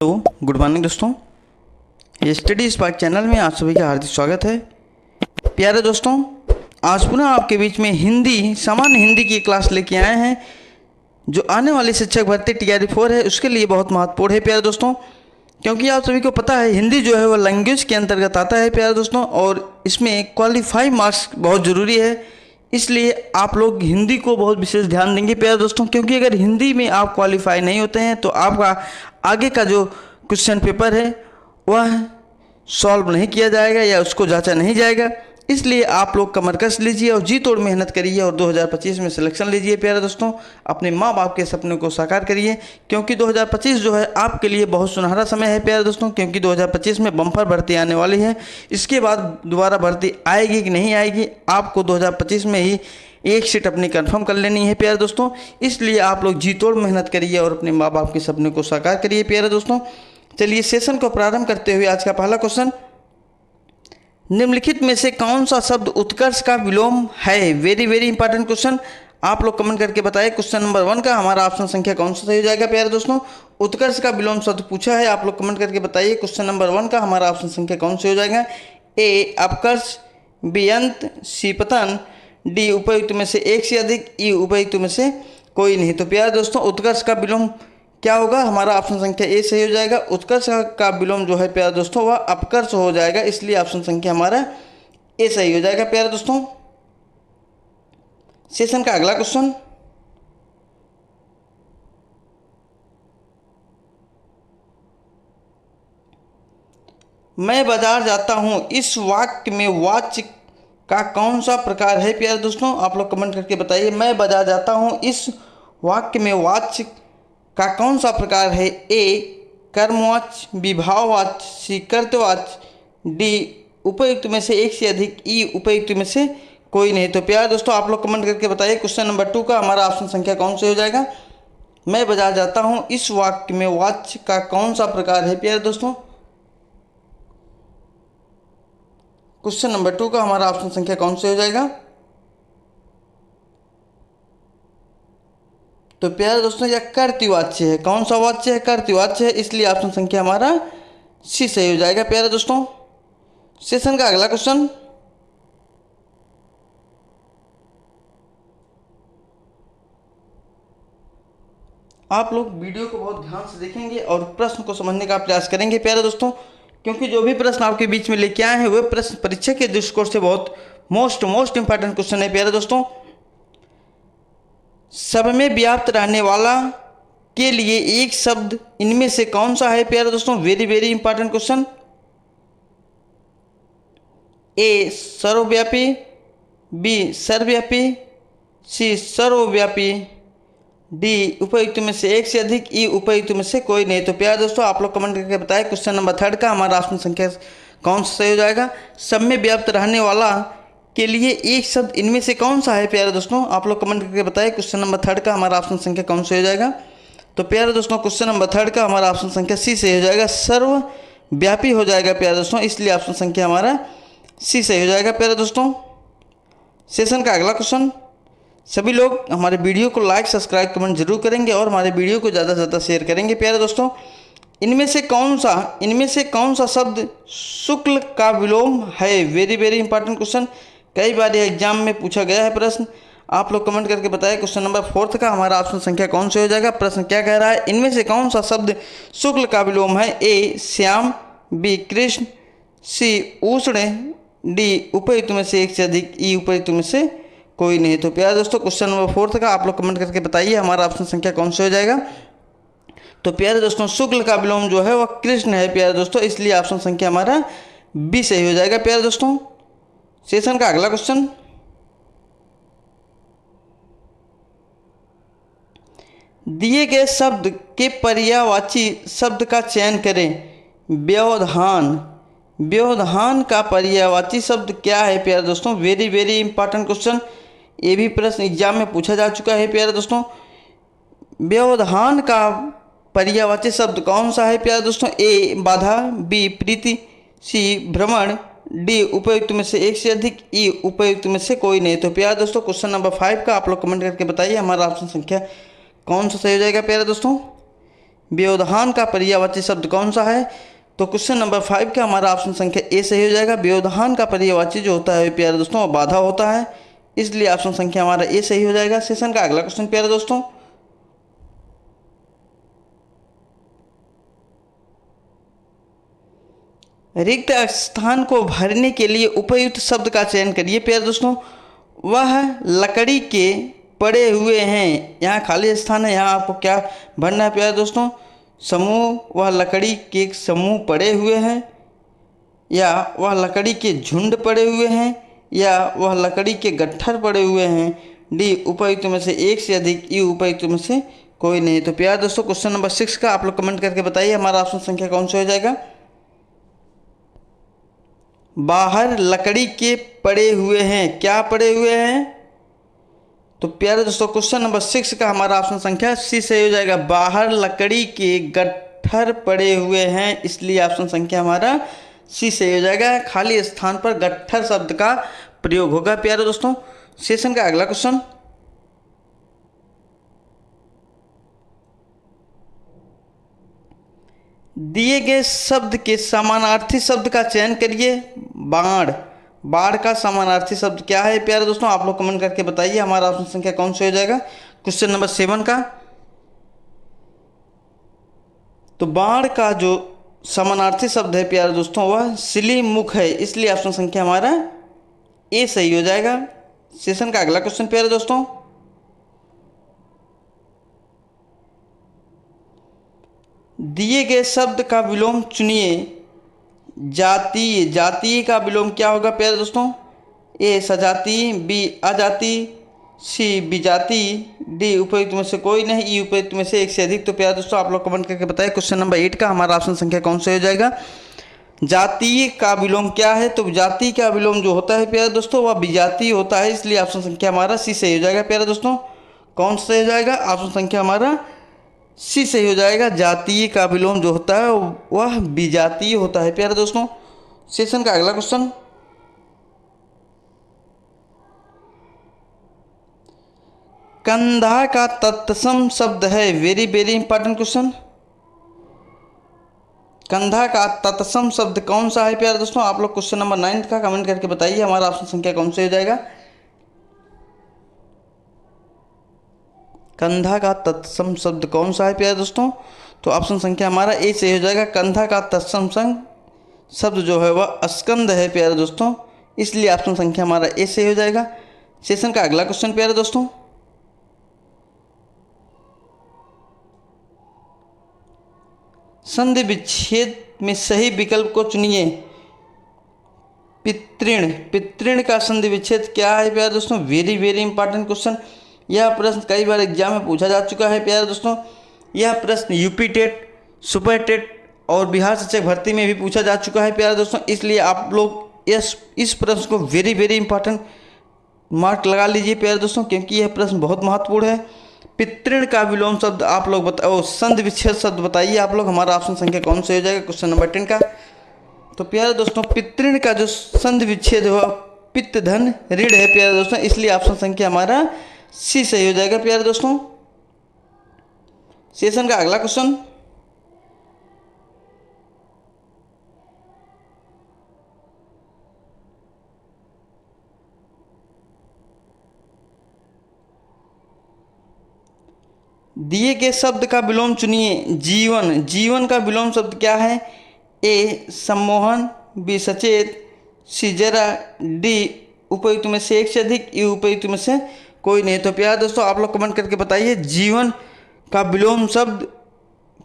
Hello, good morning दोस्तों। Study spark channel में आप सभी का हार्दिक स्वागत है। प्यारे दोस्तों, आज पुनः आपके बीच में सामान्य हिंदी की क्लास लेके आए हैं जो आने वाली शिक्षक भर्ती टीआरई 4 है उसके लिए बहुत महत्वपूर्ण है प्यारे दोस्तों, क्योंकि आप सभी को पता है हिंदी जो है वह लैंग्वेज के अंतर्गत आता है प्यारे दोस्तों, और इसमें क्वालिफाई मार्क्स बहुत ज़रूरी है। इसलिए आप लोग हिंदी को बहुत विशेष ध्यान देंगे प्यारे दोस्तों, क्योंकि अगर हिंदी में आप क्वालिफाई नहीं होते हैं तो आपका आगे का जो क्वेश्चन पेपर है वह सॉल्व नहीं किया जाएगा या उसको जांचा नहीं जाएगा। इसलिए आप लोग कमर कस लीजिए और जी तोड़ मेहनत करिए और 2025 में सिलेक्शन लीजिए प्यारे दोस्तों। अपने माँ बाप के सपने को साकार करिए, क्योंकि 2025 जो है आपके लिए बहुत सुनहरा समय है प्यारे दोस्तों, क्योंकि 2025 में बम्पर भर्ती आने वाली है। इसके बाद दोबारा भर्ती आएगी कि नहीं आएगी, आपको 2025 में ही एक सीट अपनी कंफर्म कर लेनी है प्यारे दोस्तों। इसलिए आप लोग जी तोड़ मेहनत करिए और अपने माँ बाप के सपने को साकार करिए प्यारे दोस्तों। चलिए सेशन को प्रारंभ करते हुए आज का पहला क्वेश्चन, निम्नलिखित में से कौन सा शब्द उत्कर्ष का विलोम है? वेरी वेरी इंपॉर्टेंट क्वेश्चन, आप लोग कमेंट करके बताइए। क्वेश्चन नंबर 1 का हमारा ऑप्शन संख्या कौन सा सही हो जाएगा प्यारे दोस्तों? उत्कर्ष का विलोम शब्द पूछा है, आप लोग कमेंट करके बताइए। क्वेश्चन नंबर 1 का हमारा ऑप्शन संख्या कौन सा हो जाएगा? ए अपकर्ष, बी अंत, सी पतन, डी उपयुक्त में से एक से अधिक, ई उपयुक्त में से कोई नहीं। तो प्यारे दोस्तों उत्कर्ष का विलोम क्या होगा? हमारा ऑप्शन संख्या ए सही हो जाएगा। उत्कर्ष का विलोम जो है प्यारे दोस्तों वह अपकर्ष हो जाएगा, इसलिए ऑप्शन संख्या हमारा ए सही हो जाएगा प्यारे दोस्तों। सेशन का अगला क्वेश्चन, मैं बाजार जाता हूं इस वाक्य में वाच्य का कौन सा प्रकार है प्यारे दोस्तों? आप लोग कमेंट करके बताइए। मैं बाजार जाता हूं इस वाक्य में वाच्य का कौन सा प्रकार है? ए कर्मवाच्य, बी भाववाच्य, सी कर्तवाच्य, डी उपयुक्त में से एक से अधिक, ई उपयुक्त में से कोई नहीं। तो प्यारे दोस्तों आप लोग कमेंट करके बताइए। क्वेश्चन नंबर 2 का हमारा ऑप्शन संख्या कौन से हो जाएगा? मैं बाजार जाता हूं इस वाक्य में वाच्य का कौन सा प्रकार है प्यारे दोस्तों? क्वेश्चन नंबर 2 का हमारा ऑप्शन संख्या कौन से हो जाएगा? तो प्यारे दोस्तों यह कर्तृवाच्य है। कौन सा वाच्य है? कर्तृवाच्य है, इसलिए ऑप्शन संख्या हमारा सी सही हो जाएगा प्यारे दोस्तों। सेशन का अगला क्वेश्चन, आप लोग वीडियो को बहुत ध्यान से देखेंगे और प्रश्न को समझने का प्रयास करेंगे प्यारे दोस्तों, क्योंकि जो भी प्रश्न आपके बीच में लेके आए हैं वह प्रश्न परीक्षा के दृष्टिकोण से बहुत मोस्ट इंपॉर्टेंट क्वेश्चन है प्यारे दोस्तों। सब में व्याप्त रहने वाला के लिए एक शब्द इनमें से कौन सा है प्यारे दोस्तों? Very very important question. A सर्वव्यापी, बी सर्वव्यापी, सी सर्वव्यापी, डी उपयुक्त में से एक से अधिक, ई उपयुक्त में से कोई नहीं। तो प्यारे दोस्तों आप लोग कमेंट करके बताएं। क्वेश्चन नंबर 3 का हमारा ऑप्शन संख्या कौन सा सही हो जाएगा? सब में व्याप्त रहने वाला के लिए एक शब्द इनमें से कौन सा है प्यारे दोस्तों? आप लोग कमेंट करके बताएं। क्वेश्चन नंबर 3 का हमारा ऑप्शन संख्या कौन सा हो जाएगा? तो प्यारे दोस्तों क्वेश्चन नंबर 3 का हमारा ऑप्शन संख्या सी से हो जाएगा, सर्वव्यापी हो जाएगा प्यारे दोस्तों, इसलिए ऑप्शन संख्या हमारा सी सही हो जाएगा प्यारे दोस्तों। सेशन का अगला क्वेश्चन, सभी लोग हमारे वीडियो को लाइक सब्सक्राइब कमेंट जरूर करेंगे और हमारे वीडियो को ज़्यादा से ज़्यादा शेयर करेंगे प्यारे दोस्तों। इनमें से कौन सा शब्द शुक्ल का विलोम है? वेरी वेरी इंपॉर्टेंट क्वेश्चन, कई बार यह एग्जाम में पूछा गया है प्रश्न, आप लोग कमेंट करके बताएं। क्वेश्चन नंबर 4 का हमारा ऑप्शन संख्या कौन से हो जाएगा? प्रश्न क्या कह रहा है? इनमें से कौन सा शब्द शुक्ल का विलोम है? ए श्याम, बी कृष्ण, सी उष्ण, डी उपयुक्त में से एक से अधिक, ई उपयुक्त में से कोई नहीं। तो प्यारे दोस्तों क्वेश्चन नंबर 4 का आप लोग कमेंट करके बताइए हमारा ऑप्शन संख्या कौन से हो जाएगा? तो प्यारे दोस्तों शुक्ल का विलोम जो है वह कृष्ण है प्यारे दोस्तों, इसलिए ऑप्शन संख्या हमारा बी सही हो जाएगा प्यारे दोस्तों। सेशन का अगला क्वेश्चन, दिए गए शब्द के पर्यायवाची शब्द का चयन करें। व्यवधान, व्यवधान का पर्यायवाची शब्द क्या है प्यारे दोस्तों? वेरी वेरी इंपॉर्टेंट क्वेश्चन, ये भी प्रश्न एग्जाम में पूछा जा चुका है प्यारे दोस्तों। व्यवधान का पर्यायवाची शब्द कौन सा है प्यारे दोस्तों? ए बाधा, बी प्रीति, सी भ्रमण, डी उपयुक्त में से एक से अधिक, ई उपयुक्त में से कोई नहीं। तो प्यारे दोस्तों क्वेश्चन नंबर 5 का आप लोग कमेंट करके बताइए हमारा ऑप्शन संख्या कौन सा सही हो जाएगा प्यारे दोस्तों? व्यवधान का पर्यायवाची शब्द कौन सा है? तो क्वेश्चन नंबर 5 का हमारा ऑप्शन संख्या ए सही हो जाएगा। व्यवधान का पर्यायवाची जो होता है प्यारे दोस्तों वो बाधा होता है, इसलिए ऑप्शन संख्या हमारा ए सही हो जाएगा। सेशन का अगला क्वेश्चन प्यारे दोस्तों, रिक्त स्थान को भरने के लिए उपयुक्त शब्द का चयन करिए प्यारे दोस्तों। वह लकड़ी के पड़े हुए हैं, यहाँ खाली स्थान है, यहाँ आपको क्या भरना है प्यारे दोस्तों? समूह, वह लकड़ी के समूह पड़े हुए हैं, या वह लकड़ी के झुंड पड़े हुए हैं, या वह लकड़ी के गट्ठर पड़े हुए हैं। डी उपयुक्त में से एक से अधिक, ई उपयुक्त में से कोई नहीं। तो प्यारे दोस्तों क्वेश्चन नंबर 6 का आप लोग कमेंट करके बताइए हमारा ऑप्शन संख्या कौन सा हो जाएगा? बाहर लकड़ी के पड़े हुए हैं, क्या पड़े हुए हैं? तो प्यारे दोस्तों क्वेश्चन नंबर 6 का हमारा ऑप्शन संख्या सी सही हो जाएगा। बाहर लकड़ी के गट्ठर पड़े हुए हैं, इसलिए ऑप्शन संख्या हमारा सी सही हो जाएगा। खाली स्थान पर गट्ठर शब्द का प्रयोग होगा प्यारे दोस्तों। सेशन का अगला क्वेश्चन, दिए गए शब्द के समानार्थी शब्द का चयन करिए। बाढ़, बाढ़ का समानार्थी शब्द क्या है प्यारे दोस्तों? आप लोग कमेंट करके बताइए हमारा ऑप्शन संख्या कौन सा हो जाएगा क्वेश्चन नंबर 7 का। तो बाढ़ का जो समानार्थी शब्द है प्यारे दोस्तों वह सिलीमुख है, इसलिए ऑप्शन संख्या हमारा ए सही हो जाएगा। सेशन का अगला क्वेश्चन प्यारे दोस्तों, दिए गए शब्द का विलोम चुनिए। जातीय, जातीय का विलोम क्या होगा प्यारे दोस्तों? ए सजातीय, बी अजातीय, सी विजातीय, डी उपयुक्त में से कोई नहीं, ई उपयुक्त में से एक से अधिक। तो प्यारे दोस्तों आप लोग कमेंट करके बताइए क्वेश्चन नंबर 8 का हमारा ऑप्शन संख्या कौन सा हो जाएगा? जातीय का विलोम क्या है? तो जाति का विलोम जो होता है प्यारे दोस्तों वह विजातीय होता है, इसलिए ऑप्शन संख्या हमारा सी सही हो जाएगा प्यारे दोस्तों। कौन सा हो जाएगा? ऑप्शन संख्या हमारा सी सही हो जाएगा। जातीय का विलोम जो होता है वह विजातीय होता है प्यारे दोस्तों। सेशन का अगला क्वेश्चन, कंधा का तत्सम शब्द है, वेरी वेरी इंपॉर्टेंट क्वेश्चन। कंधा का तत्सम शब्द कौन सा है प्यारे दोस्तों? आप लोग क्वेश्चन नंबर 9 का कमेंट करके बताइए हमारा ऑप्शन संख्या कौन सा हो जाएगा? कंधा का तत्सम शब्द कौन सा है प्यारे दोस्तों? तो ऑप्शन संख्या हमारा ए से हो जाएगा। कंधा का तत्सम शब्द जो है वह स्कंद है प्यारे दोस्तों, इसलिए ऑप्शन संख्या हमारा ए से हो जाएगा। सेशन का अगला क्वेश्चन प्यारे दोस्तों, संधि विच्छेद में सही विकल्प को चुनिए। पितृण, पितृण का संधि विच्छेद क्या है प्यारे दोस्तों? Very very important question. यह प्रश्न कई बार एग्जाम में पूछा जा चुका है प्यारे दोस्तों। यह प्रश्न यूपी टेट, सुपर टेट और बिहार शिक्षक भर्ती में भी पूछा जा चुका है प्यारे दोस्तों, इसलिए आप लोग इस प्रश्न को वेरी वेरी इंपॉर्टेंट मार्क लगा लीजिए प्यारे दोस्तों, क्योंकि यह प्रश्न बहुत महत्वपूर्ण है। पितृण का विलोम शब्द आप लोग बताओ, संधि विच्छेद शब्द बताइए आप लोग, हमारा ऑप्शन संख्या कौन सा हो जाएगा क्वेश्चन नंबर 10 का? तो प्यारे दोस्तों पितृण का जो संधि विच्छेद है पित्त धन ऋण है प्यारे दोस्तों, इसलिए ऑप्शन संख्या हमारा सी सही हो जाएगा प्यारे दोस्तों। सेशन का अगला क्वेश्चन, दिए गए शब्द का विलोम चुनिए। जीवन, जीवन का विलोम शब्द क्या है? ए सम्मोहन, बी सचेत, सी जरा, डी उपयुक्त में से एक से अधिक, ई उपयुक्त में से कोई नहीं। तो प्यारे दोस्तों आप लोग कमेंट करके बताइए जीवन का विलोम शब्द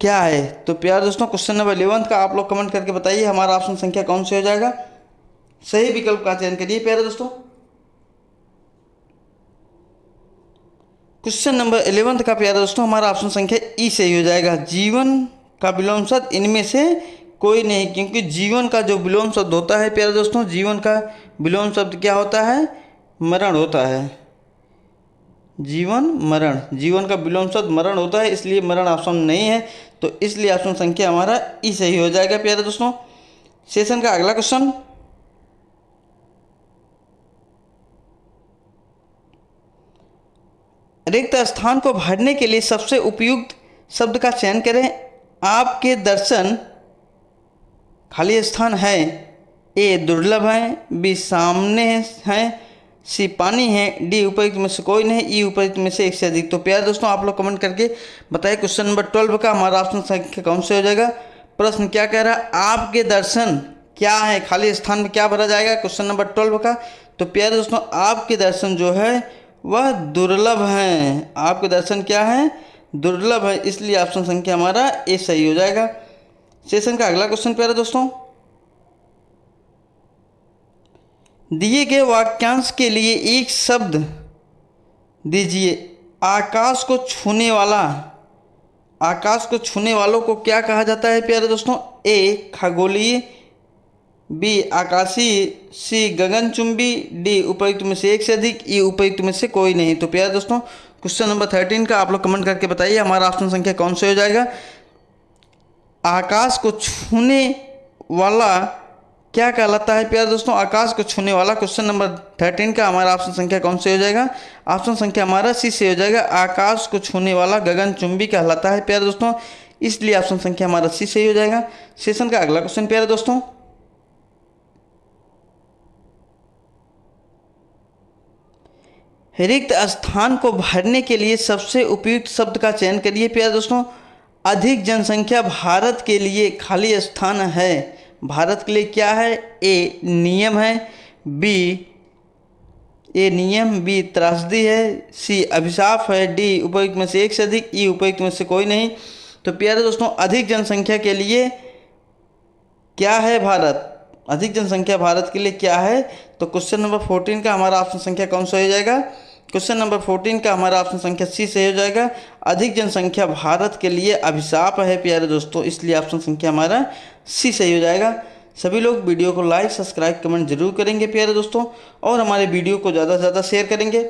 क्या है? तो प्यारे दोस्तों क्वेश्चन नंबर 11 का आप लोग कमेंट करके बताइए हमारा ऑप्शन संख्या कौन से हो जाएगा? सही विकल्प का चयन करिए प्यारे दोस्तों। क्वेश्चन नंबर 11 का प्यारे दोस्तों हमारा ऑप्शन संख्या ई सही हो जाएगा। जीवन का विलोम शब्द इनमें से कोई नहीं, क्योंकि जीवन का जो विलोम शब्द होता है प्यारे दोस्तों, जीवन का विलोम शब्द क्या होता है? मरण होता है। जीवन मरण, जीवन का विलोम शब्द मरण होता है, इसलिए मरण ऑप्शन नहीं है, तो इसलिए ऑप्शन संख्या हमारा ई सही हो जाएगा प्यारे दोस्तों। सेशन का अगला क्वेश्चन, रिक्त स्थान को भरने के लिए सबसे उपयुक्त शब्द का चयन करें। आपके दर्शन खाली स्थान है। ए दुर्लभ है, बी सामने हैं, सी पानी है, डी उपयुक्त में से कोई नहीं, ई उपयुक्त में से एक से अधिक। तो प्यारे दोस्तों आप लोग कमेंट करके बताइए क्वेश्चन नंबर 12 का हमारा ऑप्शन संख्या कौन से हो जाएगा। प्रश्न क्या कह रहा है, आपके दर्शन क्या है, खाली स्थान में क्या भरा जाएगा क्वेश्चन नंबर 12 का। तो प्यारे दोस्तों आपके दर्शन जो है वह दुर्लभ हैं। आपके दर्शन क्या है, दुर्लभ है, इसलिए ऑप्शन संख्या हमारा ए सही हो जाएगा। सेशन का अगला क्वेश्चन प्यारे दोस्तों, दिए गए वाक्यांश के लिए एक शब्द दीजिए। आकाश को छूने वाला, आकाश को छूने वालों को क्या कहा जाता है प्यारे दोस्तों। ए खगोलीय, बी आकाशीय, सी गगनचुंबी, डी उपयुक्त में से एक से अधिक, ई उपयुक्त में से कोई नहीं। तो प्यारे दोस्तों क्वेश्चन नंबर 13 का आप लोग कमेंट करके बताइए हमारा ऑप्शन संख्या कौन से हो जाएगा। आकाश को छूने वाला क्या कहलाता है प्यारे दोस्तों, आकाश को छूने वाला। क्वेश्चन नंबर 13 का हमारा ऑप्शन संख्या कौन से हो जाएगा। ऑप्शन संख्या हमारा सी से हो जाएगा। आकाश को छूने वाला गगनचुंबी कहलाता है प्यारे दोस्तों, इसलिए ऑप्शन संख्या हमारा सी सही हो जाएगा। सेशन का अगला क्वेश्चन प्यारे दोस्तों, रिक्त स्थान को भरने के लिए सबसे उपयुक्त शब्द का चयन करिए प्यारे दोस्तों। अधिक जनसंख्या भारत के लिए खाली स्थान है। भारत के लिए क्या है, ए नियम है, बी ए नियम, बी त्रासदी है, सी अभिशाप है, डी उपयुक्त में से एक से अधिक, ई उपयुक्त में से कोई नहीं। तो प्यारे दोस्तों अधिक जनसंख्या के लिए क्या है भारत, अधिक जनसंख्या भारत के लिए क्या है। तो क्वेश्चन नंबर 14 का हमारा ऑप्शन संख्या कौन सा हो जाएगा। क्वेश्चन नंबर 14 का हमारा ऑप्शन संख्या सी से हो जाएगा। अधिक जनसंख्या भारत के लिए अभिशाप है प्यारे दोस्तों, इसलिए ऑप्शन संख्या हमारा सी सही हो जाएगा। सभी लोग वीडियो को लाइक सब्सक्राइब कमेंट जरूर करेंगे प्यारे दोस्तों, और हमारे वीडियो को ज़्यादा से ज़्यादा शेयर करेंगे।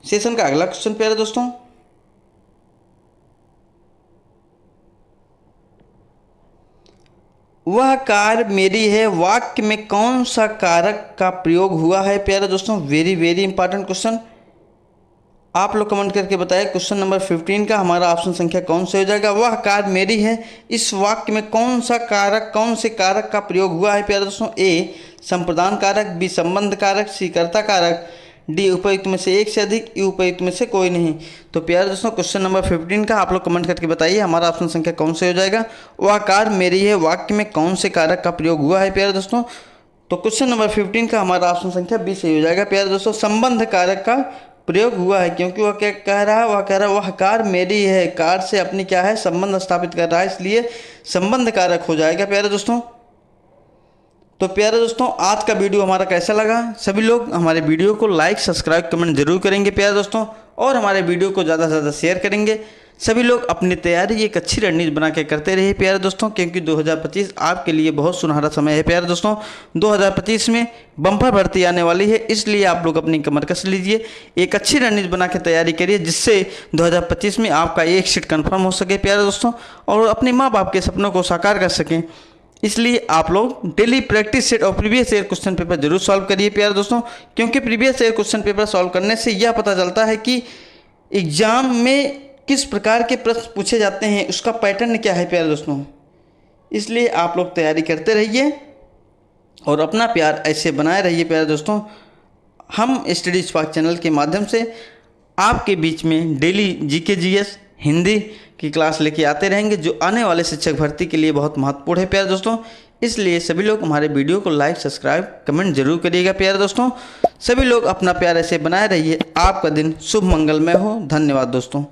सेशन का अगला क्वेश्चन प्यारे दोस्तों, वह कार मेरी है, वाक्य में कौन सा कारक का प्रयोग हुआ है प्यारे दोस्तों। वेरी वेरी इंपॉर्टेंट क्वेश्चन, आप लोग कमेंट करके बताएं क्वेश्चन नंबर 15 का हमारा ऑप्शन संख्या कौन से हो जाएगा। वह कार मेरी है, इस वाक्य में कौन सा कारक, कौन से कारक का प्रयोग हुआ है प्यारे दोस्तों। ए संप्रदान कारक, बी संबंध कारक, सी कर्ता कारक, डी उपयुक्त में से एक से अधिक, ई उपयुक्त में से कोई नहीं। तो प्यारे दोस्तों क्वेश्चन नंबर 15 का आप लोग कमेंट करके बताइए हमारा ऑप्शन संख्या कौन से हो जाएगा। वह कार मेरी है वाक्य में कौन से कारक का प्रयोग हुआ है प्यारे दोस्तों। तो क्वेश्चन नंबर 15 का हमारा ऑप्शन संख्या बी सही हो जाएगा प्यारे दोस्तों। संबंध कारक का प्रयोग हुआ है, क्योंकि वह क्या कह रहा है, वह कह रहा है वह कार मेरी है, कार से अपनी क्या है संबंध स्थापित कर रहा है, इसलिए संबंध कारक हो जाएगा प्यारे दोस्तों। तो प्यारे दोस्तों आज का वीडियो हमारा कैसा लगा, सभी लोग हमारे वीडियो को लाइक सब्सक्राइब कमेंट जरूर करेंगे प्यारे दोस्तों, और हमारे वीडियो को ज़्यादा से ज़्यादा शेयर करेंगे। सभी लोग अपनी तैयारी एक अच्छी रणनीति बना के करते रहिए प्यारे दोस्तों, क्योंकि 2025 आपके लिए बहुत सुनहरा समय है प्यारे दोस्तों। 2025 में बम्पर भर्ती आने वाली है, इसलिए आप लोग अपनी कमर कस लीजिए, एक अच्छी रणनीति बना के तैयारी करिए, जिससे 2025 में आपका एक सीट कन्फर्म हो सके प्यारे दोस्तों, और अपने माँ बाप के सपनों को साकार कर सकें। इसलिए आप लोग डेली प्रैक्टिस सेट और प्रीवियस ईयर क्वेश्चन पेपर जरूर सॉल्व करिए प्यारे दोस्तों, क्योंकि previous year question paper solve करने से यह पता चलता है कि एग्जाम में किस प्रकार के प्रश्न पूछे जाते हैं, उसका पैटर्न क्या है प्यारे दोस्तों। इसलिए आप लोग तैयारी करते रहिए और अपना प्यार ऐसे बनाए रहिए प्यारे दोस्तों। हम स्टडी स्पार्क चैनल के माध्यम से आपके बीच में डेली जीके जीएस हिंदी की क्लास लेके आते रहेंगे, जो आने वाले शिक्षक भर्ती के लिए बहुत महत्वपूर्ण है प्यारे दोस्तों। इसलिए सभी लोग हमारे वीडियो को लाइक सब्सक्राइब कमेंट जरूर करिएगा प्यारे दोस्तों। सभी लोग अपना प्यार ऐसे बनाए रहिए। आपका दिन शुभ मंगलमय हो। धन्यवाद दोस्तों।